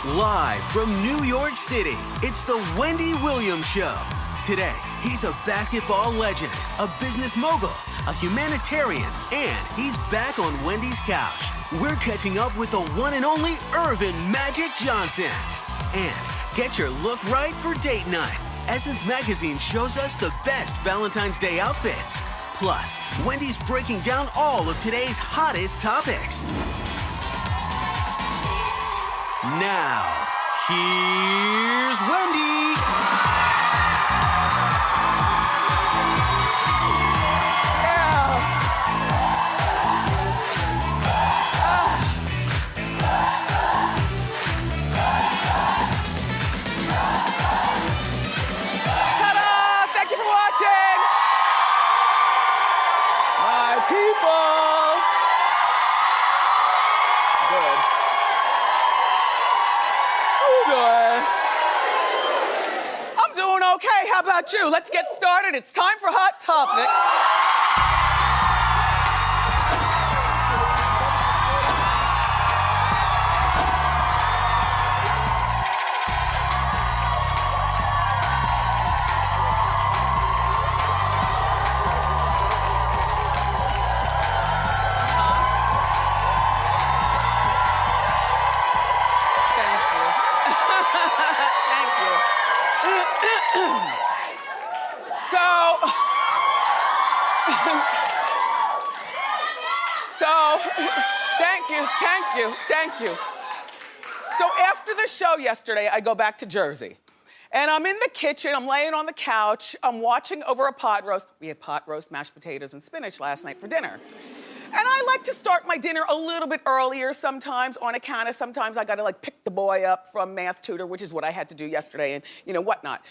Live from New York City, it's the Wendy Williams Show. Today, he's a basketball legend, a business mogul, a humanitarian, and he's back on Wendy's couch. We're catching up with the one and only Irvin Magic Johnson. And get your look right for date night. Essence Magazine shows us the best Valentine's Day outfits. Plus, Wendy's breaking down all of today's hottest topics. Now, here's Wendy. Ta-da! Thank you for watching. My people. Good. Good. I'm doing okay. How about you? Let's get started. It's time for Hot Topics. Thank you. So after the show yesterday, I go back to Jersey. And I'm in the kitchen, I'm laying on the couch, I'm watching over a pot roast. We had pot roast, mashed potatoes, and spinach last night for dinner. And I like to start my dinner a little bit earlier sometimes on account of sometimes I gotta like pick the boy up from math tutor, which is what I had to do yesterday and whatnot.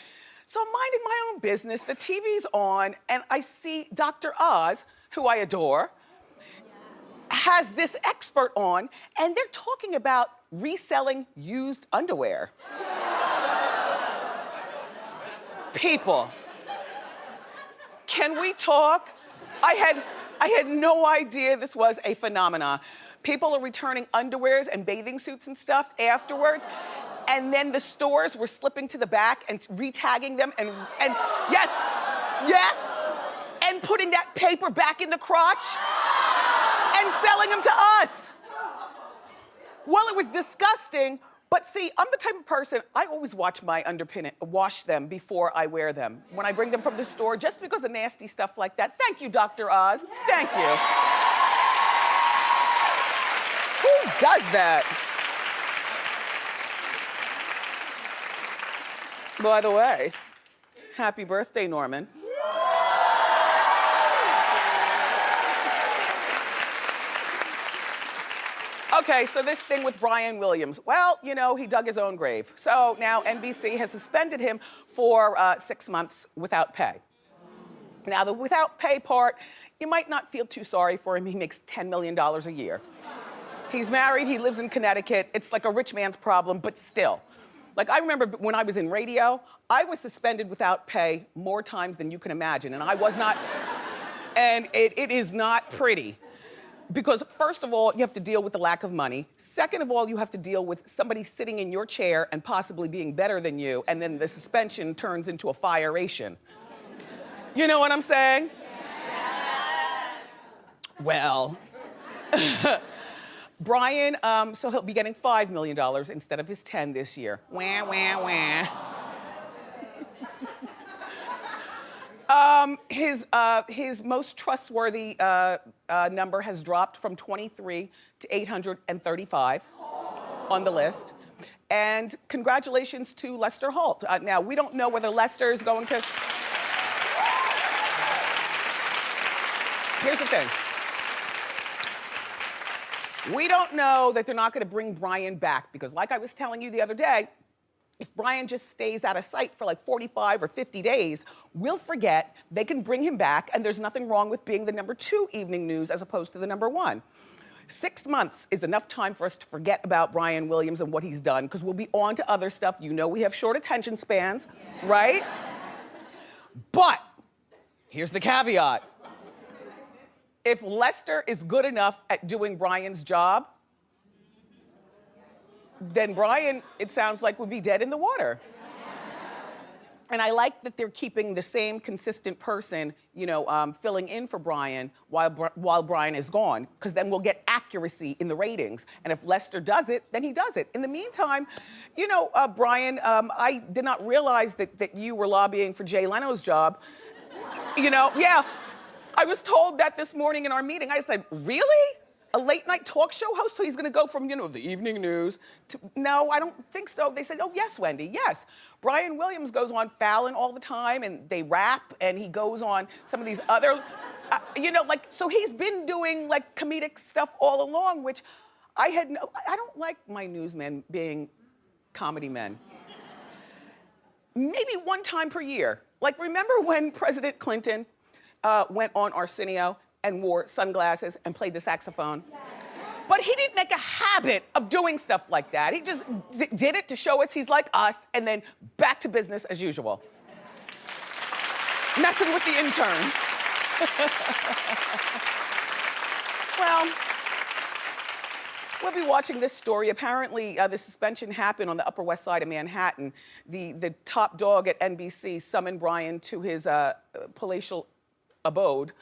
So I'm minding my own business, the TV's on, and I see Dr. Oz, who I adore, has this expert on, and they're talking about reselling used underwear. People, can we talk? I had no idea this was a phenomenon. People are returning underwears and bathing suits and stuff afterwards, and then the stores were slipping to the back and retagging them and yes, and putting that paper back in the crotch and selling them to us. Well, it was disgusting, but see, I'm the type of person, I always wash them before I wear them. When I bring them from the store, just because of nasty stuff like that. Thank you, Dr. Oz. Thank you. Who does that? By the way, happy birthday, Norman. Okay, so this thing with Brian Williams. Well, he dug his own grave. So now NBC has suspended him for 6 months without pay. Now, the without pay part, you might not feel too sorry for him. He makes $10 million a year. He's married, he lives in Connecticut. It's like a rich man's problem, but still. Like, I remember when I was in radio, I was suspended without pay more times than you can imagine, and I was not, and it is not pretty. Because first of all, you have to deal with the lack of money. Second of all, you have to deal with somebody sitting in your chair and possibly being better than you, and then the suspension turns into a firation. You know what I'm saying? Well, Brian, so he'll be getting $5 million instead of his 10 this year. Wah, wah, wah. His most trustworthy number has dropped from 23 to 835 on the list. And congratulations to Lester Holt. Now, we don't know whether Lester is going to... Here's the thing. We don't know that they're not going to bring Brian back because like I was telling you the other day, if Brian just stays out of sight for like 45 or 50 days, we'll forget, they can bring him back, and there's nothing wrong with being the #2 evening news as opposed to the #1. 6 months is enough time for us to forget about Brian Williams and what he's done, because we'll be on to other stuff. You know we have short attention spans, right? But here's the caveat. If Lester is good enough at doing Brian's job, then Brian, it sounds like, would be dead in the water. And I like that they're keeping the same consistent person, you know, filling in for Brian while Brian is gone, because then we'll get accuracy in the ratings. And if Lester does it, then he does it. In the meantime, you know, Brian, I did not realize that you were lobbying for Jay Leno's job. You know, yeah, I was told that this morning in our meeting. I said, really? A late night talk show host? So he's gonna go from, you know, the evening news to, no, I don't think so. They said, oh yes, Wendy, yes. Brian Williams goes on Fallon all the time and they rap and he goes on some of these other, you know, like, so he's been doing like comedic stuff all along, which I don't like my newsmen being comedy men. Maybe one time per year. Like, remember when President Clinton went on Arsenio and wore sunglasses and played the saxophone? But he didn't make a habit of doing stuff like that. He just did it to show us he's like us, and then back to business as usual. Messing with the intern. Well, we'll be watching this story. Apparently, the suspension happened on the Upper West Side of Manhattan. The top dog at NBC summoned Brian to his palatial abode,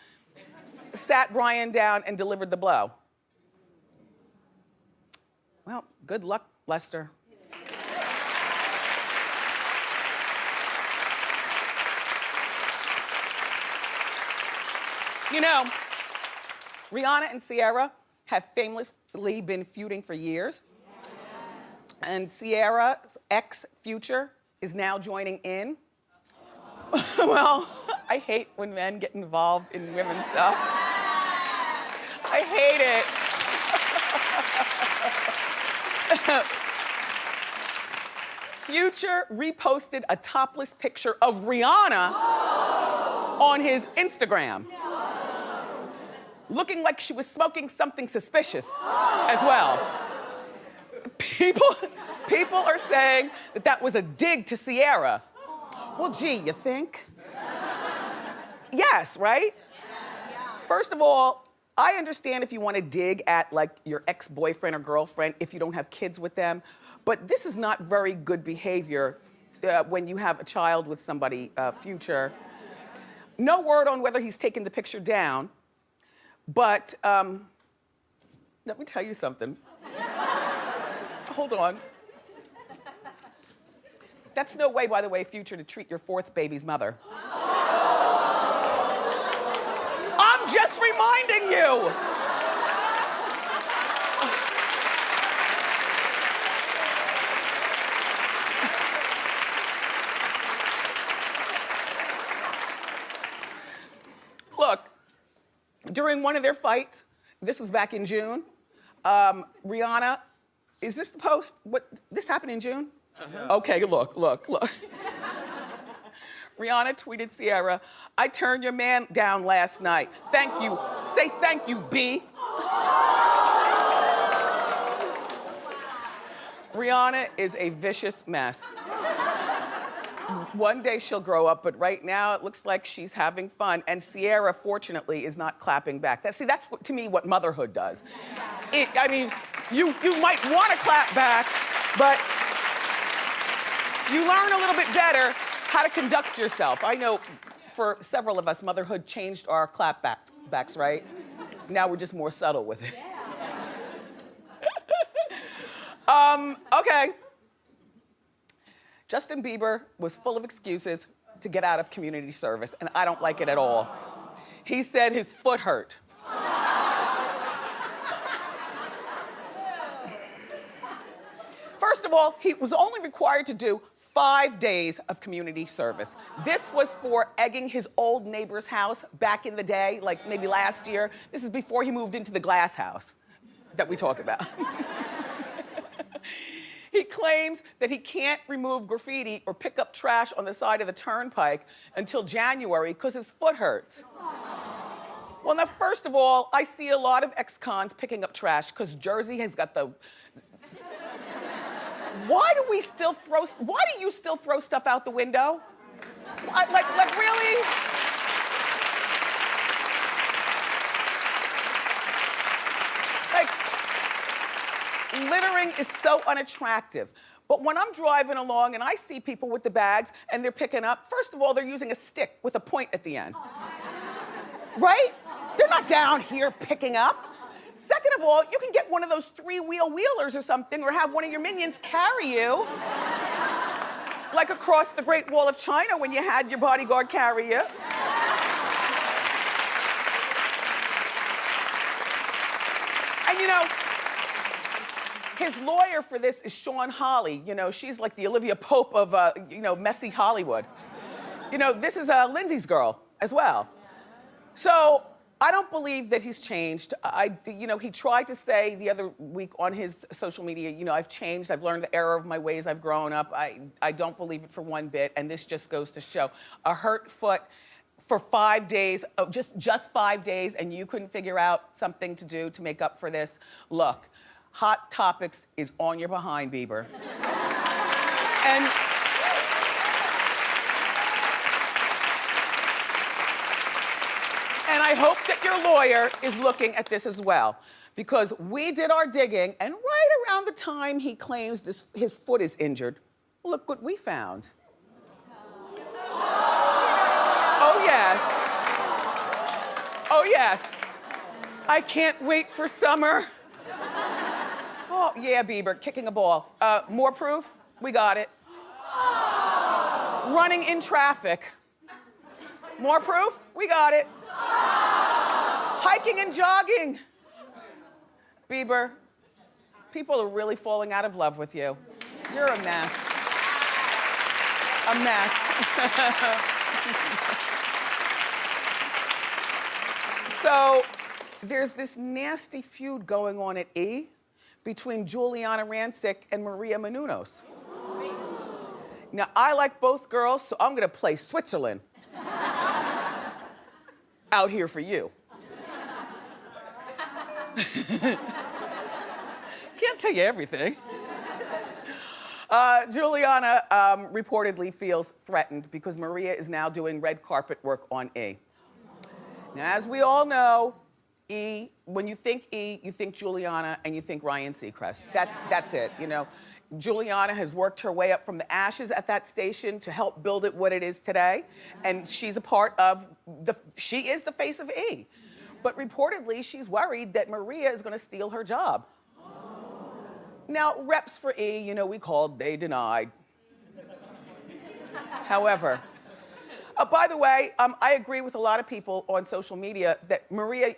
sat Brian down and delivered the blow. Well, good luck, Lester. You know, Rihanna and Ciara have famously been feuding for years. And Ciara's ex, Future, is now joining in. Well, I hate when men get involved in women's stuff. I hate it. Future reposted a topless picture of Rihanna on his Instagram, looking like she was smoking something suspicious as well. People are saying that was a dig to Ciara. Well, gee, you think? Yes, right? First of all, I understand if you want to dig at like your ex-boyfriend or girlfriend if you don't have kids with them, but this is not very good behavior when you have a child with somebody, Future. No word on whether he's taken the picture down, but let me tell you something. Hold on. That's no way, by the way, Future, to treat your fourth baby's mother. I'm just reminding you. Look, during one of their fights, this was back in June, Rihanna, is this the post? What, this happened in June? Okay, look. Rihanna tweeted Ciara, I turned your man down last night. Thank you. Say thank you, B. Rihanna is a vicious mess. One day she'll grow up, but right now it looks like she's having fun. And Ciara, fortunately, is not clapping back. That's what, to me, what motherhood does. I mean, you might want to clap back, but you learn a little bit better how to conduct yourself. I know for several of us, motherhood changed our clapbacks, right? Now we're just more subtle with it. Okay. Justin Bieber was full of excuses to get out of community service, and I don't like it at all. He said his foot hurt. First of all, he was only required to do 5 days of community service. This was for egging his old neighbor's house back in the day, like maybe last year. This is before he moved into the glass house that we talk about. He claims that he can't remove graffiti or pick up trash on the side of the turnpike until January because his foot hurts. Well, now, first of all, I see a lot of ex-cons picking up trash because Jersey has got the... Why do you still throw stuff out the window? Like really? littering is so unattractive. But when I'm driving along and I see people with the bags and they're picking up, first of all, they're using a stick with a point at the end. Right? They're not down here picking up. Second of all, you can get one of those three-wheel wheelers or something, or have one of your minions carry you. Like across the Great Wall of China when you had your bodyguard carry you. And you know, his lawyer for this is Sean Holly. You know, she's like the Olivia Pope of, you know, messy Hollywood. You know, this is Lindsay's girl as well. So I don't believe that he's changed. You know, he tried to say the other week on his social media, you know, I've changed, I've learned the error of my ways, I've grown up. I don't believe it for one bit, and this just goes to show. A hurt foot for 5 days, just 5 days, and you couldn't figure out something to do to make up for this. Look, Hot Topics is on your behind, Bieber. And I hope that your lawyer is looking at this as well, because we did our digging, and right around the time he claims his foot is injured, look what we found. Oh yes. Oh yes. I can't wait for summer. Oh yeah, Bieber, kicking a ball. More proof? We got it. Running in traffic. More proof? We got it. Hiking and jogging. Bieber, people are really falling out of love with you. You're a mess. A mess. So, there's this nasty feud going on at E between Giuliana Rancic and Maria Menounos. Now, I like both girls, so I'm gonna play Switzerland out here for you. Can't tell you everything. Giuliana reportedly feels threatened because Maria is now doing red carpet work on E. Now, as we all know, E, when you think E, you think Giuliana and you think Ryan Seacrest. That's it, you know. Giuliana has worked her way up from the ashes at that station to help build it what it is today. And she's a part of she is the face of E. But reportedly, she's worried that Maria is gonna steal her job. Now, reps for E, you know, we called, they denied. However, by the way, I agree with a lot of people on social media that Maria,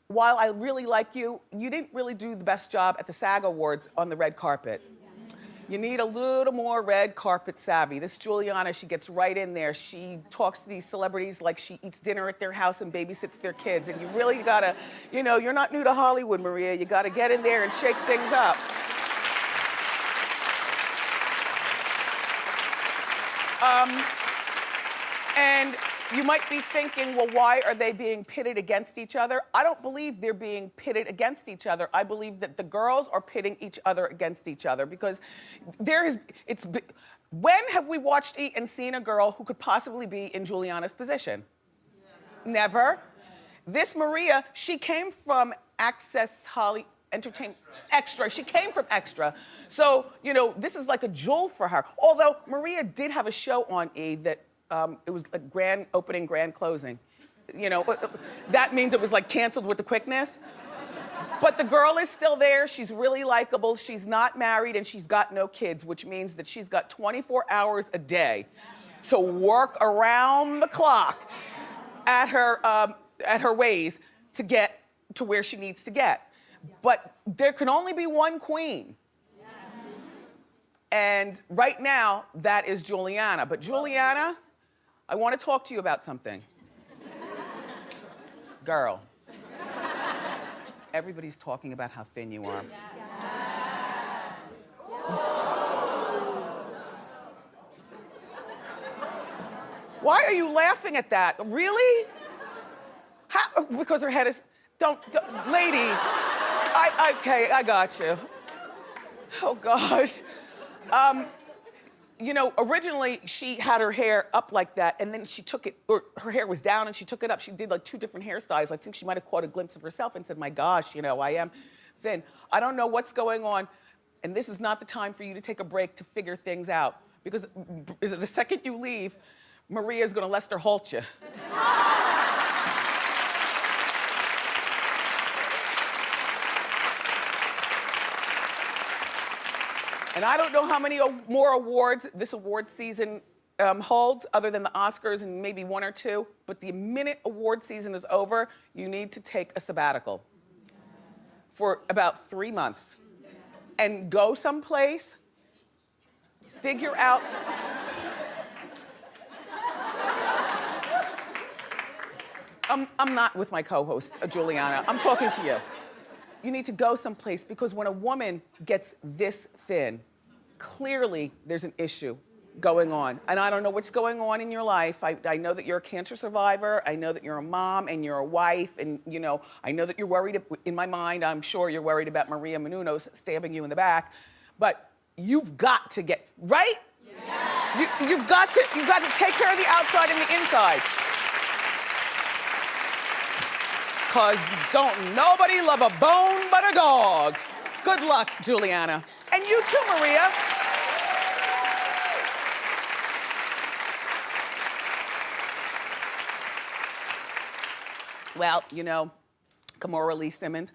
while I really like you, you didn't really do the best job at the SAG Awards on the red carpet. You need a little more red carpet savvy. This Giuliana, she gets right in there. She talks to these celebrities like she eats dinner at their house and babysits their kids. And you really gotta, you know, you're not new to Hollywood, Maria. You gotta get in there and shake things up. And you might be thinking, well, why are they being pitted against each other? I don't believe they're being pitted against each other. I believe that the girls are pitting each other against each other because when have we watched E and seen a girl who could possibly be in Giuliana's position? Never. This Maria, she came from Access Entertainment Extra. She came from Extra. So, you know, this is like a jewel for her. Although Maria did have a show on E that it was a grand opening, grand closing. You know, that means it was like canceled with the quickness. But the girl is still there. She's really likable. She's not married and she's got no kids, which means that she's got 24 hours a day to work around the clock at her ways to get to where she needs to get. But there can only be one queen. And right now, that is Giuliana. But Giuliana, I want to talk to you about something. Girl, everybody's talking about how thin you are. Why are you laughing at that? Really? How? Because her head is, don't lady. Okay, I got you. Oh gosh. You know, originally she had her hair up like that and then she took it, or her hair was down and she took it up. She did like 2 different hairstyles. I think she might have caught a glimpse of herself and said, my gosh, you know, I am thin. I don't know what's going on, and this is not the time for you to take a break to figure things out. Because the second you leave, Maria's gonna Lester Holt you. And I don't know how many more awards this award season holds, other than the Oscars and maybe one or two. But the minute award season is over, you need to take a sabbatical for about 3 months and go someplace, figure out. I'm not with my co-host, Giuliana. I'm talking to you. You need to go someplace, because when a woman gets this thin, clearly there's an issue going on. And I don't know what's going on in your life. I know that you're a cancer survivor. I know that you're a mom and you're a wife. And, you know, I know that you're worried. In my mind, I'm sure you're worried about Maria Menounos stabbing you in the back. But you've got to get, right? Yeah. You've got to take care of the outside and the inside. Because don't nobody love a bone but a dog. Good luck, Giuliana. And you too, Maria. Well, you know, Kimora Lee Simmons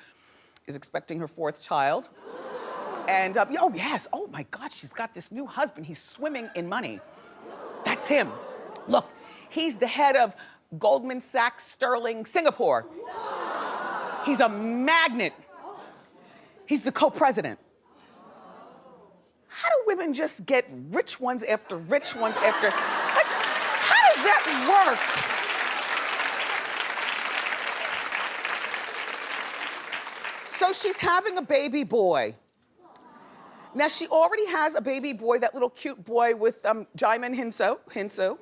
is expecting her 4th child. And, oh yes, oh my God, she's got this new husband. He's swimming in money. That's him. Look, he's the head of Goldman Sachs Sterling Singapore. He's a magnet. He's the co-president. How do women just get rich ones after rich ones after? Like, how does that work? So she's having a baby boy. Now she already has a baby boy, that little cute boy with Jaimin Hinso.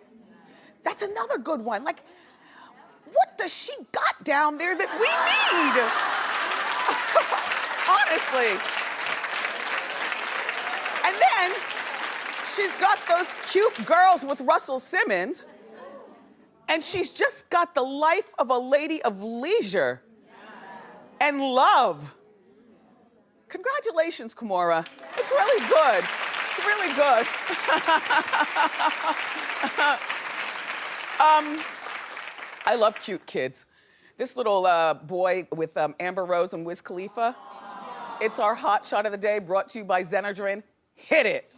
That's another good one. Like, what does she got down there that we need? Honestly. And then she's got those cute girls with Russell Simmons, and she's just got the life of a lady of leisure and love. Congratulations, Kimora. It's really good. It's really good. I love cute kids. This little boy with Amber Rose and Wiz Khalifa, it's our hot shot of the day, brought to you by Zenadrin. Hit it.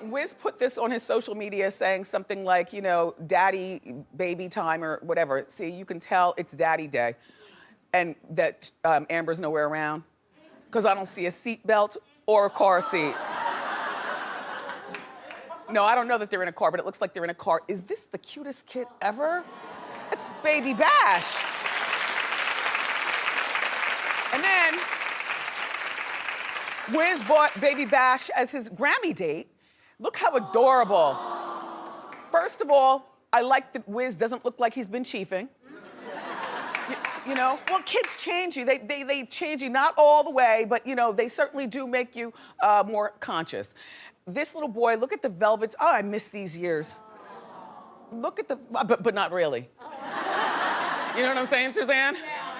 Wiz put this on his social media saying something like, you know, daddy, baby time or whatever. See, you can tell it's daddy day. And that Amber's nowhere around, because I don't see a seatbelt or a car seat. No, I don't know that they're in a car, but it looks like they're in a car. Is this the cutest kid ever? It's Baby Bash. And then Wiz bought Baby Bash as his Grammy date. Look how adorable. First of all, I like that Wiz doesn't look like he's been chiefing. You know, well, kids change you. They change you, not all the way, but you know, they certainly do make you more conscious. This little boy, look at the velvets. Oh, I miss these years. Look at the, but not really. You know what I'm saying, Suzanne?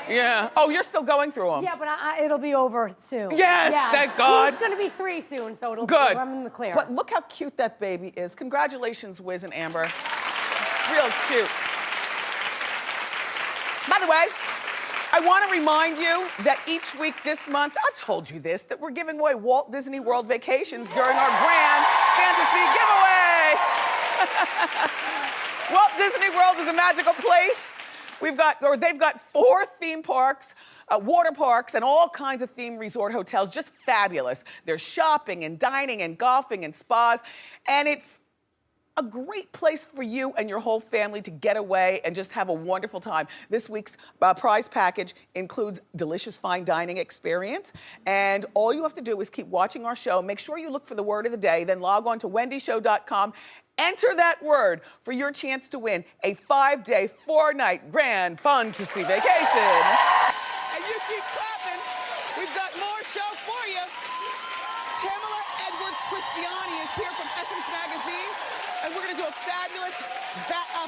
Yeah. Oh, you're still going through them. Yeah, but it'll be over soon. Yes, yeah. thank God. It's gonna be 3 soon, so it'll Good. be, I'm in the clear. But look how cute that baby is. Congratulations, Wiz and Amber. Real cute. By the way, I want to remind you that each week this month, I've told you this, that we're giving away Walt Disney World vacations during our grand fantasy giveaway. Walt Disney World is a magical place. They've got 4 theme parks, water parks, and all kinds of theme resort hotels, just fabulous. There's shopping and dining and golfing and spas, and it's a great place for you and your whole family to get away and just have a wonderful time. This week's prize package includes delicious fine dining experience. And all you have to do is keep watching our show. Make sure you look for the word of the day, then log on to wendyshow.com. Enter that word for your chance to win a 5-day, 4-night grand fun-to-see vacation. And you keep clapping. We've got more show for you. Pamela Edwards We're going to do a fabulous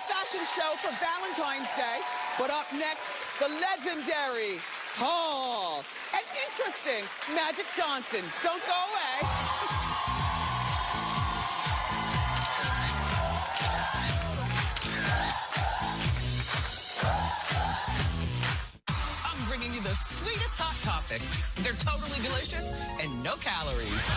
fashion show for Valentine's Day. But up next, the legendary, tall, and interesting Magic Johnson. Don't go away. I'm bringing you the sweetest hot topics. They're totally delicious and no calories.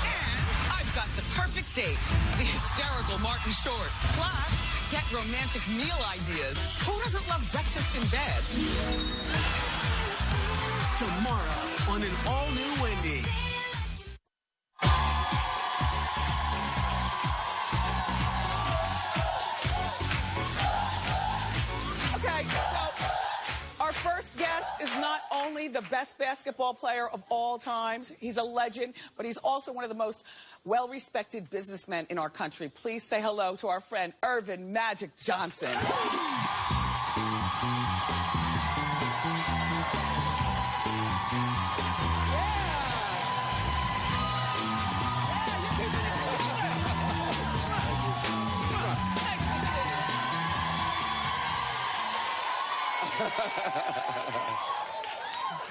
And I've got the perfect date, the hysterical Martin Short. Plus, get romantic meal ideas. Who doesn't love breakfast in bed? Tomorrow on an all-new Wendy. Okay, so our first guest is not only the best basketball player of all times, he's a legend, but he's also one of the most well-respected businessmen in our country. Please say hello to our friend, Irvin Magic Johnson.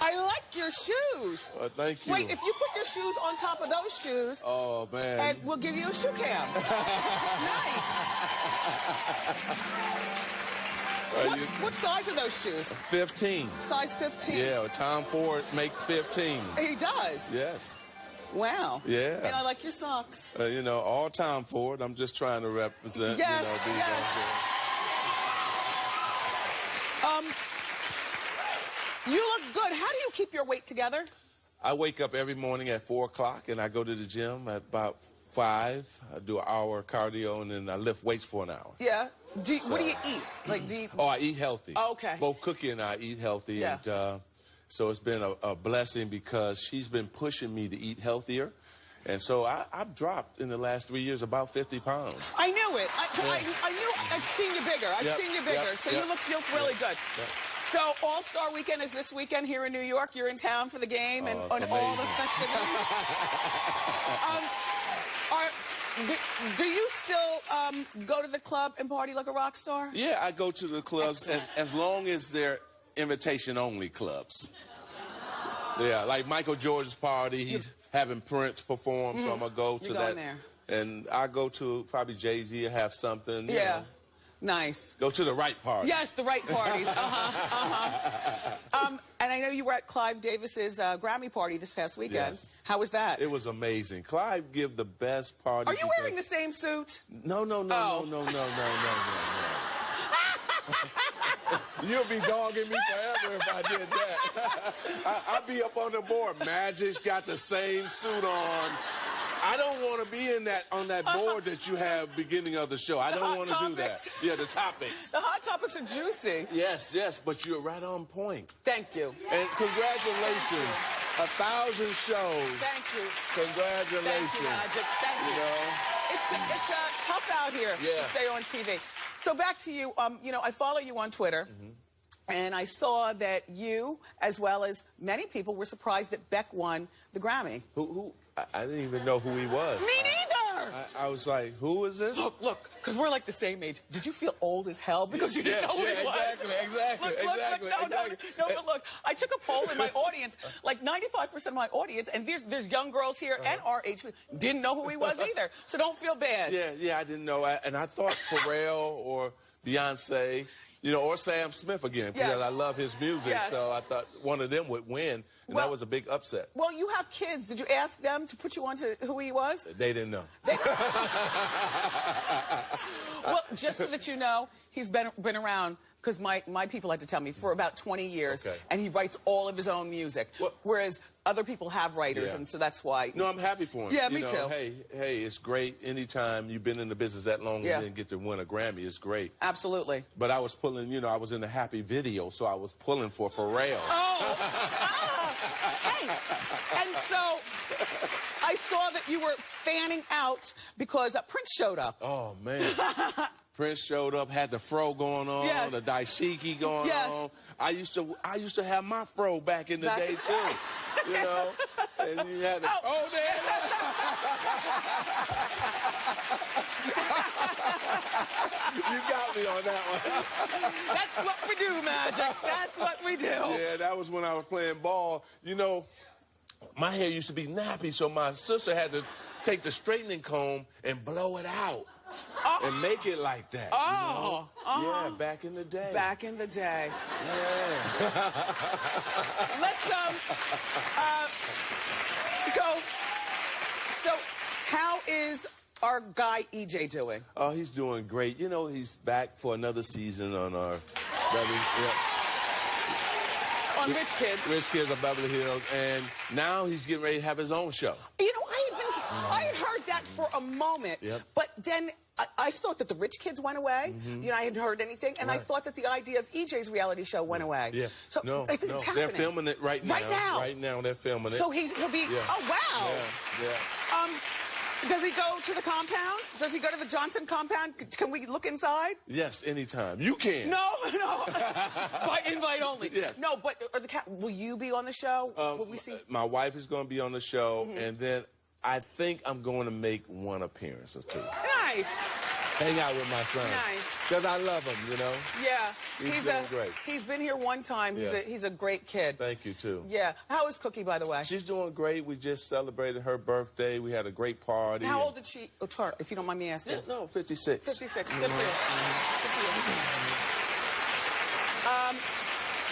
I like your shoes. Thank you. Wait, if you put your shoes on top of those shoes, oh man, and we'll give you a shoe cam. Nice. What size are those shoes? 15. Size 15. Yeah, Tom Ford make 15. He does. Yes. Wow. Yeah. And I like your socks. You know, all Tom Ford. I'm just trying to represent. Yes, you know, be yes. You look good. How do you keep your weight together? I wake up every morning at 4 o'clock and I go to the gym at about 5. I do an hour cardio and then I lift weights for an hour. Yeah. What do you eat? Like, do you... Oh, I eat healthy. Oh, okay. Both Cookie and I eat healthy. Yeah. And so it's been a blessing because she's been pushing me to eat healthier. And so I've dropped in the last 3 years about 50 pounds. I knew it. I knew. I've seen you bigger. I've seen you bigger. So you look really good. Yep. So All-Star Weekend is this weekend here in New York. You're in town for the game and all the festivities. Do you still go to the club and party like a rock star? Yeah, I go to the clubs, and as long as they're invitation-only clubs. Yeah, like Michael Jordan's party, he's having Prince perform, so I'm going to go to that. There. And I go to probably Jay-Z or have something. You know. Nice. Go to the right party. Yes, the right parties. And I know you were at Clive Davis's Grammy party this past weekend. Yes. How was that? It was amazing. Clive give the best party. Are you wearing the same suit? No. You'll be dogging me forever if I did that. I'll be up on the board. Magic's got the same suit on. I don't want to be on that board that you have beginning of the show. I don't want to do that. Yeah, the topics. The hot topics are juicy. Yes, but you're right on point. Thank you. And congratulations. 1,000 shows. Thank you. Congratulations. Thank you, Magic. Thank you. You know? It's tough out here to stay on TV. So back to you. You know, I follow you on Twitter. And I saw that you, as well as many people, were surprised that Beck won the Grammy. Who? I didn't even know who he was. Me neither! I was like, who is this? Look, because we're like the same age. Did you feel old as hell because you didn't know who he was? Exactly. No, but look, I took a poll in my audience, like 95% of my audience, and there's young girls here and our age, didn't know who he was either. So don't feel bad. Yeah, I didn't know. And I thought Pharrell or Beyonce, you know, or Sam Smith again, because I love his music. So I thought one of them would win, and that was a big upset. Well, you have kids. Did you ask them to put you on to who he was? They didn't know. Well, just so that you know, he's been around, because my people had to tell me, for about 20 years, and he writes all of his own music, whereas other people have writers, and so that's why. No, I'm happy for him. Yeah, me too. Hey, it's great. Anytime you've been in the business that long and then get to win a Grammy, it's great. Absolutely. But I was pulling, you know, I was in a happy video, so I was pulling for Pharrell. Hey, and so I saw that you were fanning out because Prince showed up. Oh, man. Prince showed up, had the fro going on, the dashiki going on. I used to have my fro back in the day too, you know. And you had the, there. You got me on that one. That's what we do, Magic. That's what we do. Yeah, that was when I was playing ball. You know, my hair used to be nappy, so my sister had to take the straightening comb and blow it out. And make it like that. Oh, you know? Yeah, back in the day. Back in the day. Yeah. Let's so how is our guy EJ doing? Oh, he's doing great. You know, he's back for another season on our On Rich Kids. Rich Kids of Beverly Hills, and now he's getting ready to have his own show. You know, I had heard that for a moment, but then I thought that the Rich Kids went away. You know, I hadn't heard anything, and I thought that the idea of EJ's reality show went away. Yeah. So No, it's happening. they're filming it right now. Right now. Right now, they're filming it. So he'll be. Yeah. Oh wow. Yeah. Does he go to the compound? Does he go to the Johnson compound? Can we look inside? Yes, anytime. You can. No. By invite only. Yeah. No, but will you be on the show? Will we see? My wife is going to be on the show, and then I think I'm going to make one appearance or two. Nice. Hang out with my son. Nice. Because I love him, you know? Yeah. He's doing great. He's been here one time. He's a great kid. Thank you, too. Yeah. How is Cookie, by the way? She's doing great. We just celebrated her birthday. We had a great party. How old did she turn, if you don't mind me asking? Yeah, no, 56. 56. Good for you.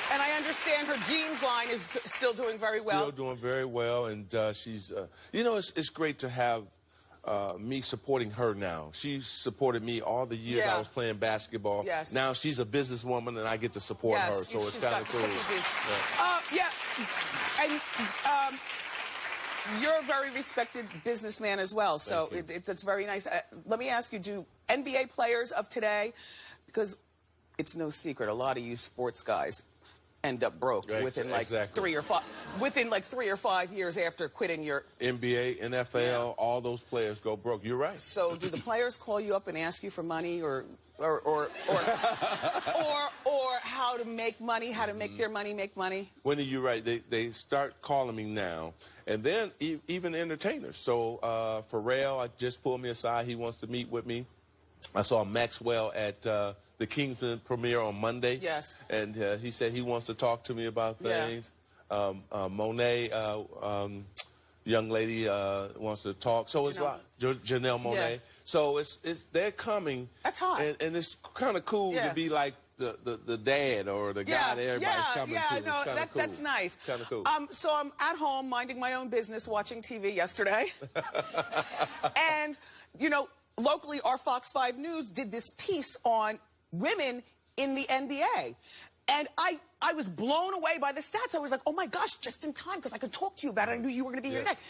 And I understand her jeans line is still doing very well. Still doing very well, and she's, you know, it's great to have me supporting her now. She supported me all the years I was playing basketball. Yes. Now she's a businesswoman, and I get to support her, so it's kind of cool. And you're a very respected businessman as well, so that's very nice. Let me ask you, do NBA players of today, because it's no secret, a lot of you sports guys end up broke within like 3 or 5 years after quitting your NBA, NFL, all those players go broke. You're right. So do the players call you up and ask you for money or how to make money, how to make their money make money? Wendy, you're right. They start calling me now, and then even entertainers. So Pharrell just pulled me aside. He wants to meet with me. I saw Maxwell at the Kingston premiere on Monday. Yes. And he said he wants to talk to me about things. Monet, young lady, wants to talk. So it's like Janelle Monáe. Yeah. So they're coming. That's hot. And it's kind of cool to be like the dad or the guy that everybody's coming to. Yeah, no, that's nice. Kind of cool. So I'm at home minding my own business, watching TV yesterday, and you know, locally, our Fox 5 News did this piece on women in the NBA. And I was blown away by the stats. I was like, oh my gosh, just in time, because I could talk to you about it. I knew you were going to be here next.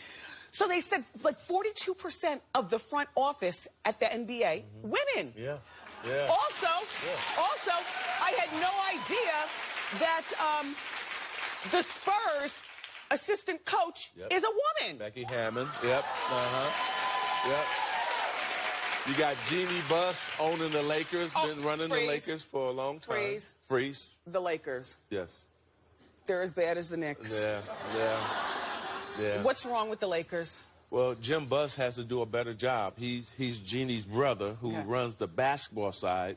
So they said like 42% of the front office at the NBA, women. Yeah. Yeah. Also, I had no idea that the Spurs assistant coach is a woman. Becky Hammond. Yep. Yep. You got Jeannie Buss owning the Lakers, been running the Lakers for a long time. Freeze. The Lakers. Yes. They're as bad as the Knicks. Yeah. What's wrong with the Lakers? Well, Jim Buss has to do a better job. He's Jeannie's brother who runs the basketball side.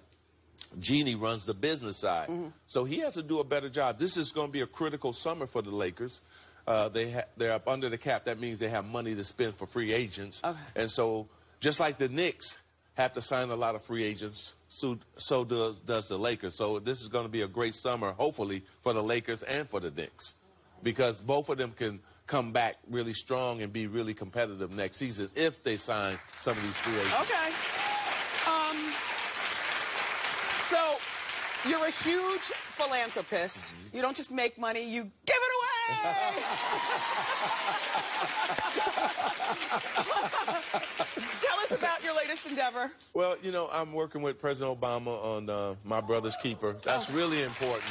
Jeannie runs the business side. So he has to do a better job. This is going to be a critical summer for the Lakers. They're up under the cap. That means they have money to spend for free agents. And so just like the Knicks have to sign a lot of free agents, so does the Lakers. So this is going to be a great summer, hopefully, for the Lakers and for the Knicks, because both of them can come back really strong and be really competitive next season if they sign some of these free agents. Okay. So you're a huge philanthropist. You don't just make money, you give it away! Tell us about your latest endeavor. Well, you know, I'm working with President Obama on My Brother's Keeper. That's really important,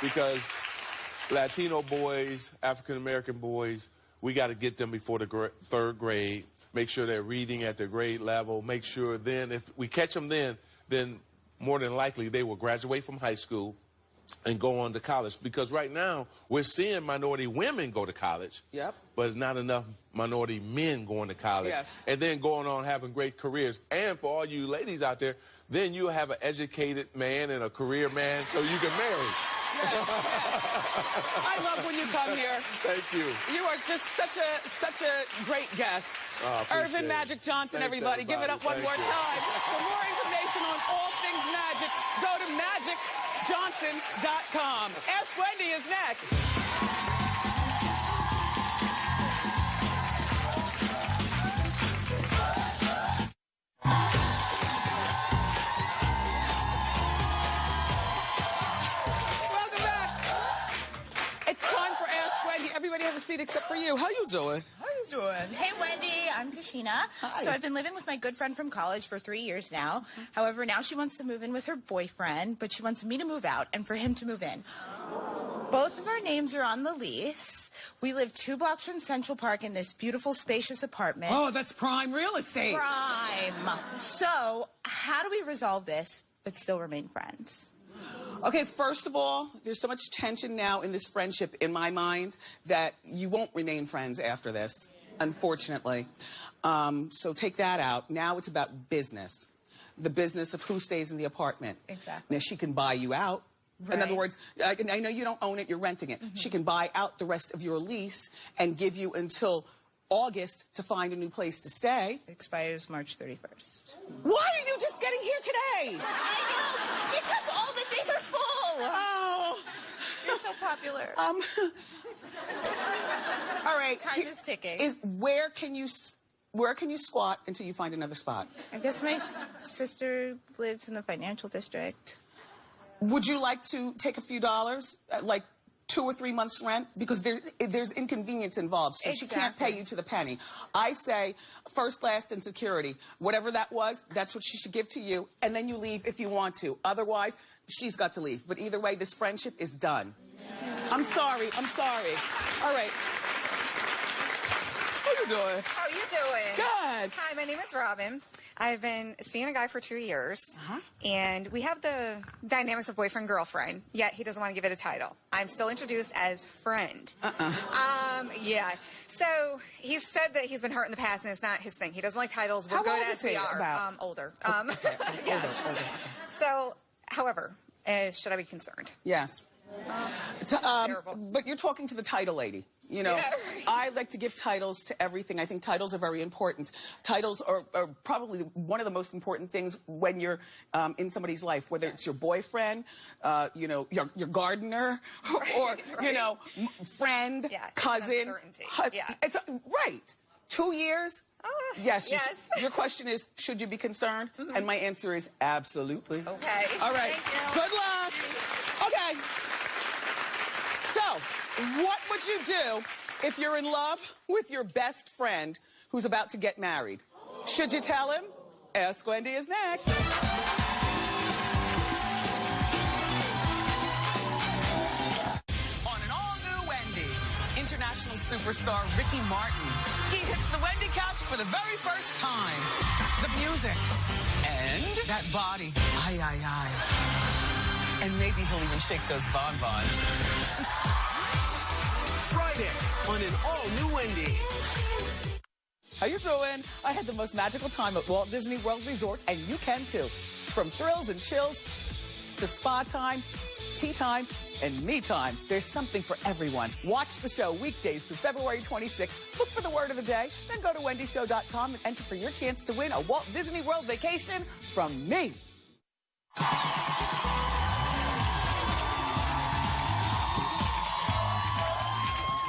because Latino boys, African-American boys, we got to get them before the third grade, make sure they're reading at their grade level, make sure then if we catch them then more than likely they will graduate from high school and go on to college. Because right now, we're seeing minority women go to college. Yep. But not enough minority men going to college. Yes. And then going on having great careers. And for all you ladies out there, then you have an educated man and a career man so you can marry. Yes. I love when you come here. Thank you. You are just such a great guest. Irvin Magic Johnson, Thanks, everybody. Give it up one more time. For more information on all things magic, go to magicjohnson.com. Ask Wendy is next. Welcome back. It's time for Ask Wendy. Everybody have a seat except for you. How you doing? How you doing? Hey, Wendy. I'm Giuliana. Hi. So I've been living with my good friend from college for 3 years now. However, now she wants to move in with her boyfriend, but she wants me to move out and for him to move in. Both of our names are on the lease. We live 2 blocks from Central Park in this beautiful, spacious apartment. Oh, that's prime real estate. Prime. So how do we resolve this but still remain friends? Okay, first of all, there's so much tension now in this friendship in my mind that you won't remain friends after this, unfortunately. So take that out. Now it's about business. The business of who stays in the apartment. Exactly. Now, she can buy you out. In other Right. words, I know you don't own it, you're renting it. She can buy out the rest of your lease and give you until August to find a new place to stay. It expires March 31st. Why are you just getting here today? I know, because all the days are full. Oh. You're so popular. All right. Time is ticking. Where can you squat until you find another spot? I guess my sister lives in the financial district. Would you like to take a few dollars, like 2 or 3 months' rent? Because there's inconvenience involved, so she can't pay Exactly. you to the penny. I say first, last, and security. Whatever that was, that's what she should give to you, and then you leave if you want to. Otherwise, she's got to leave. But either way, this friendship is done. I'm sorry. All right. How you doing? How you doing? Good. Hi, my name is Robin. I've been seeing a guy for 2 years, and we have the dynamics of boyfriend-girlfriend, yet he doesn't want to give it a title. I'm still introduced as friend. Yeah. So he said that he's been hurt in the past, and it's not his thing. He doesn't like titles. We're How good old as is he? we are. About? Older. Yes. Older. So, however, should I be concerned? Yes. Terrible. But you're talking to the title lady. You know, Yeah, right. I like to give titles to everything. I think titles are very important. Titles are probably one of the most important things when you're in somebody's life, whether it's your boyfriend, you know, your gardener, or, you know, friend, Yeah, it's cousin. uncertainty. Yeah. It's right. 2 years? Yes. yes. Your question is, should you be concerned? And my answer is absolutely. Okay. All right. Thank you. Good luck. Okay. So, what would you do if you're in love with your best friend who's about to get married? Should you tell him? Ask Wendy is next. On an all-new Wendy, international superstar Ricky Martin. He hits the Wendy couch for the very first time. The music. And that body. Aye, aye, aye. And maybe he'll even shake those bonbons. Friday on an all-new Wendy. How you doing? I had the most magical time at Walt Disney World Resort, and you can too. From thrills and chills to spa time, tea time, and me time. There's something for everyone. Watch the show weekdays through February 26th. Look for the word of the day. Then go to wendyshow.com and enter for your chance to win a Walt Disney World vacation from me.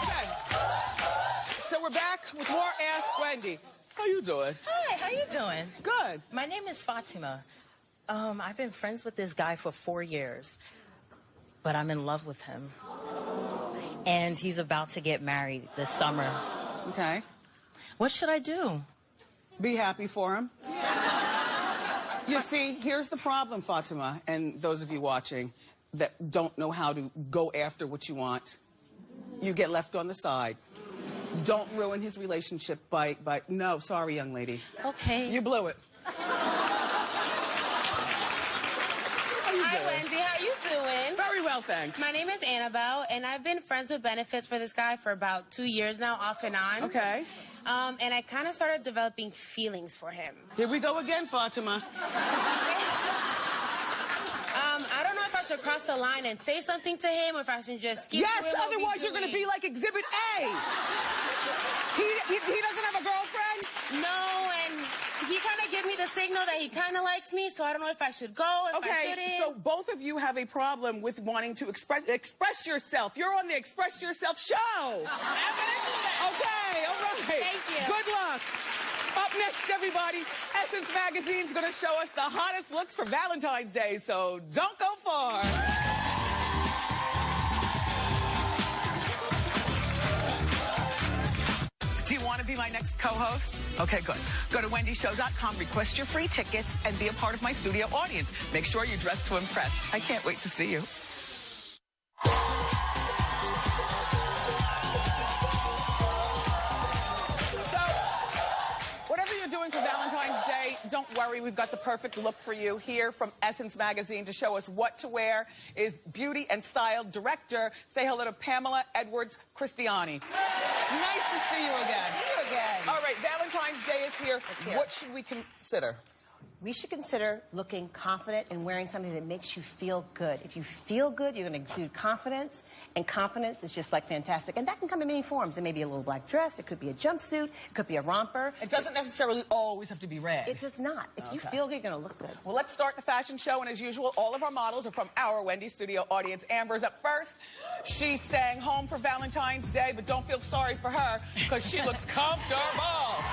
Okay. So we're back with more Ask Wendy. How you doing? Hi, how you doing? Good. My name is Fatima. I've been friends with this guy for 4 years, but I'm in love with him. And he's about to get married this summer. Okay. What should I do? Be happy for him. You see, here's the problem, Fatima, and those of you watching that don't know how to go after what you want. You get left on the side. Don't ruin his relationship by no, sorry, young lady. Okay. You blew it. Hi, Wendy. How you doing? Very well, thanks. My name is Annabelle, and I've been friends with benefits for this guy for about 2 years now, off and on. Okay. And I kind of started developing feelings for him. Here we go again, Fatima. I don't know if I should cross the line and say something to him, or if I should just keep Yes, doing what we otherwise you're going to be doing. like Exhibit A. He doesn't have a girlfriend? No, and he kind of gave me the signal that he kind of likes me, so I don't know if I should go, if I shouldn't. Okay, so both of you have a problem with wanting to express yourself. You're on the Express Yourself show. I'm gonna do that. Okay, all right. Thank you. Good luck. Up next, everybody, Essence Magazine's going to show us the hottest looks for Valentine's Day, so don't go far. Do you want to be my next co-host? Okay, good. Go to wendyshow.com, request your free tickets, and be a part of my studio audience. Make sure you're dressed to impress. I can't wait to see you. Doing for Valentine's Day, don't worry, we've got the perfect look for you. Here from Essence Magazine to show us what to wear is beauty and style director. Say hello to Pamela Edwards Christiani. Nice to see you again. See you again. All right, Valentine's Day is here. What should we consider? We should consider looking confident and wearing something that makes you feel good. If you feel good, you're going to exude confidence, and confidence is just like fantastic. And that can come in many forms. It may be a little black dress, it could be a jumpsuit, it could be a romper. It doesn't necessarily always have to be red. It does not. If you feel good, you're going to look good. Well, let's start the fashion show, and as usual, all of our models are from our Wendy studio audience. Amber's up first. She's staying home for Valentine's Day, but don't feel sorry for her, because she looks comfortable.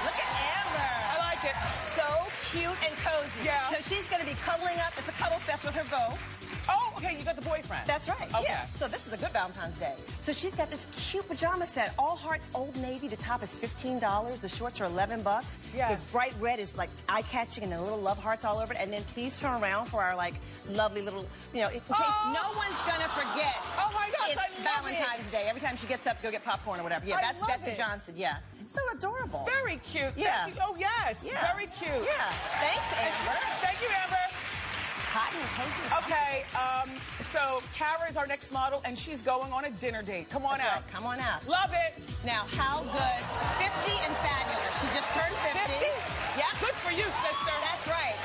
Look at Amber. I like it. So cute and cozy. Yeah. So she's going to be cuddling up. It's a cuddle fest with her beau. Oh, okay, you got the boyfriend. That's right. Okay. Yeah. So this is a good Valentine's Day. So she's got this cute pajama set. All hearts, Old Navy. The top is $15. The shorts are $11. Yes. The bright red is like eye-catching, and then little love hearts all over it. And then please turn around for our like lovely little, you know, in case no one's gonna forget. Oh my gosh, it's I love Valentine's Day. Every time she gets up to go get popcorn or whatever. Yeah, I that's love Betsy it. Johnson. Yeah. It's so adorable. Very cute. Yeah. Thank you. Oh, yes. Yeah. Very cute. Yeah. Thanks, Amber. Thank you, Amber. Hot and cozy. Okay, so Kara is our next model, and she's going on a dinner date. Come on That's out. right. Come on out. Love it. Now, how good? 50 and fabulous. She just turned 50. 50? Yeah. Good for you, sister. That's right.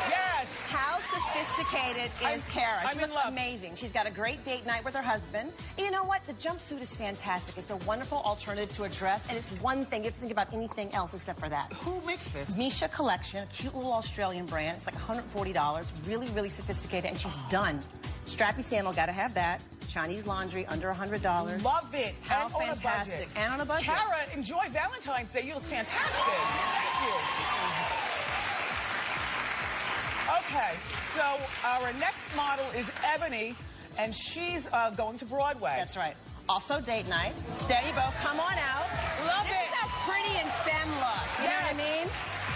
Yes. How sophisticated is Kara? I'm She in looks love. amazing. She's got a great date night with her husband. And you know what? The jumpsuit is fantastic. It's a wonderful alternative to a dress, and it's one thing. You have to think about anything else except for that. Who makes this? Misha Collection, a cute little Australian brand. It's like $140. Really, really sophisticated, and she's done. Strappy sandal, gotta have that. Chinese laundry, under $100. Love it. How And on a fantastic. budget. And on a budget. Kara, enjoy Valentine's Day. You look fantastic. Thank you. Okay, so our next model is Ebony, and she's going to Broadway. That's right. Also date night. Steady bow, come on out. Love this it. Is that pretty and femme look. You know what I mean?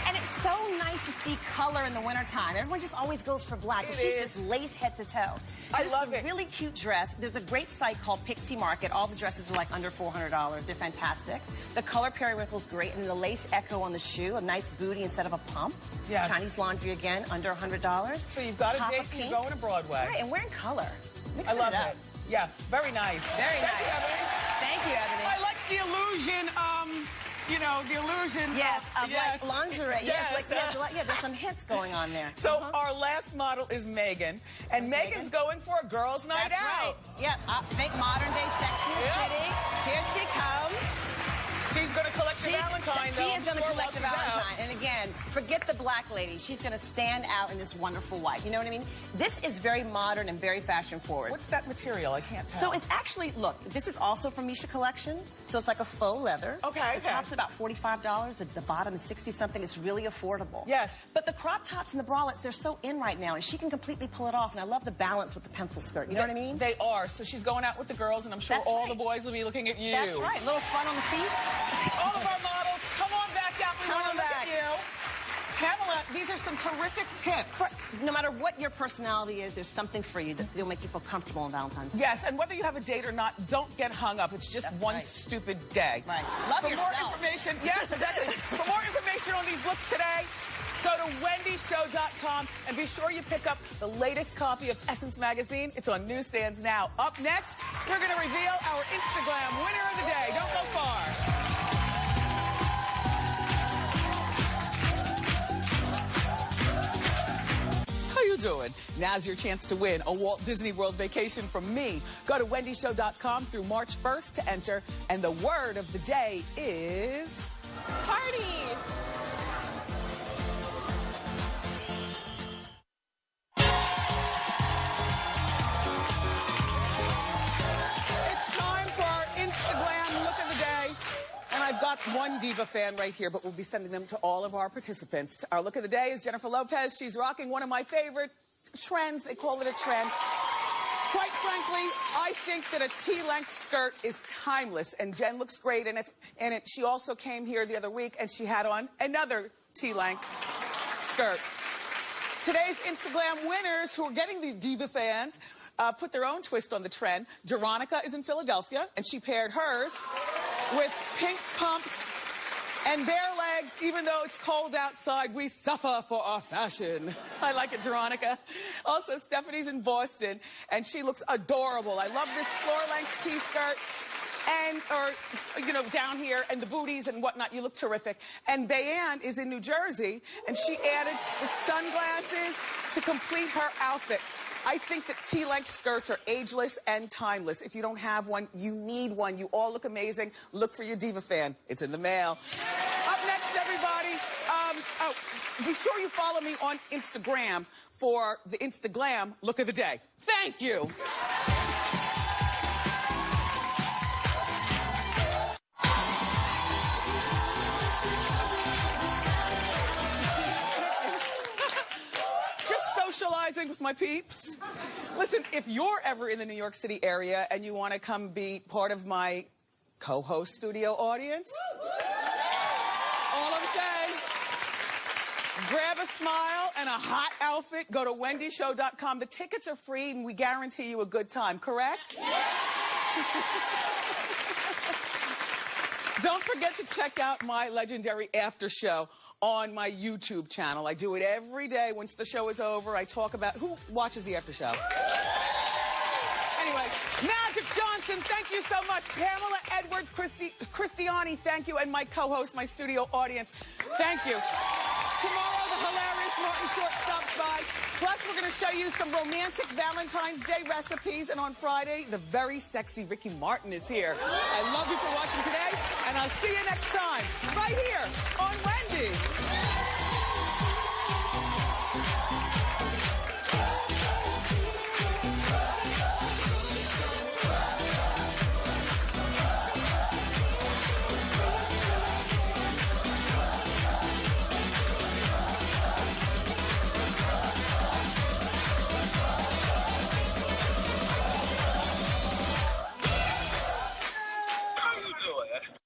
And it's so nice to see color in the wintertime. Everyone just always goes for black. It She's is. just lace head to toe. I This love is a it. really cute dress. There's a great site called Pixie Market. All the dresses are like under $400. They're fantastic. The color periwinkle's great, and the lace echo on the shoe, a nice booty instead of a pump. Yes. Chinese laundry again, under $100. So you've got a Pop date, of and you're pink. going to Broadway. Right, and wearing color. I Mixing love it up. it. Yeah, very nice. Very Thank nice. you, Ebony. Thank you, Ebony. I like the illusion, you know, the illusion. Yes, of yes. like lingerie. Yes. There's some hits going on there. So our last model is Megan, and That's Megan's Megan. going for a girls' night That's out. right. Yep. Think modern day Sex in the Yep. City. Here she comes. She's going to collect the Valentine, She though. is going to I'm sure, collect the while she's out. Valentine. And again, forget the black lady. She's going to stand out in this wonderful white. You know what I mean? This is very modern and very fashion forward. What's that material? I can't tell. So it's actually, look, this is also from Misha Collection. So it's like a faux leather. Okay, The top's about $45. The bottom is 60-something. It's really affordable. Yes. But the crop tops and the bralettes, they're so in right now, and she can completely pull it off. And I love the balance with the pencil skirt. You know what I mean? They are. So she's going out with the girls, and I'm sure That's all right. the boys will be looking at you. That's right. A little fun on the feet. All of our models, come on back out. We Come want on to look back. at you. Pamela, these are some terrific tips. No matter what your personality is, there's something for you that will make you feel comfortable on Valentine's Day. Yes, and whether you have a date or not, don't get hung up. It's just That's one right. stupid day. Right. Love For yourself. more information, yes, exactly. For more information on these looks today, Go to wendyshow.com and be sure you pick up the latest copy of Essence magazine. It's on newsstands now. Up next, we're going to reveal our Instagram winner of the day. Don't go far. How you doing? Now's your chance to win a Walt Disney World vacation from me. Go to wendyshow.com through March 1st to enter. And the word of the day is... Party. I've got one diva fan right here, but we'll be sending them to all of our participants. Our look of the day is Jennifer Lopez. She's rocking one of my favorite trends. They call it a trend. Quite frankly, I think that a T-length skirt is timeless, and Jen looks great in it. She also came here the other week, and she had on another T-length skirt. Today's Instagram winners who are getting the diva fans put their own twist on the trend. Veronica is in Philadelphia, and she paired hers with pink pumps and bare legs. Even though it's cold outside, we suffer for our fashion. I like it, Veronica. Also, Stephanie's in Boston, and she looks adorable. I love this floor-length T-skirt. Down here, and the booties and whatnot, you look terrific. And Bayan is in New Jersey, and she added the sunglasses to complete her outfit. I think that T-length skirts are ageless and timeless. If you don't have one, you need one. You all look amazing. Look for your diva fan. It's in the mail. Up next, everybody. Be sure you follow me on Instagram for the Instaglam look of the day. Thank you. Socializing with my peeps. Listen, if you're ever in the New York City area and you want to come be part of my co-host studio audience, all I'm saying, grab a smile and a hot outfit, go to wendyshow.com. The tickets are free and we guarantee you a good time, correct? Don't forget to check out my legendary after show on my YouTube channel. I do it every day. Once the show is over, I talk about who watches the after show. Anyway, Magic Johnson, thank you so much. Pamela Edwards, Christiani, thank you. And my co-host, my studio audience, thank you. Tomorrow, the hilarious Martin Short stops by. Plus, we're going to show you some romantic Valentine's Day recipes. And on Friday, the very sexy Ricky Martin is here. I love you for watching today, and I'll see you next time, right here on Wendy. How you doing?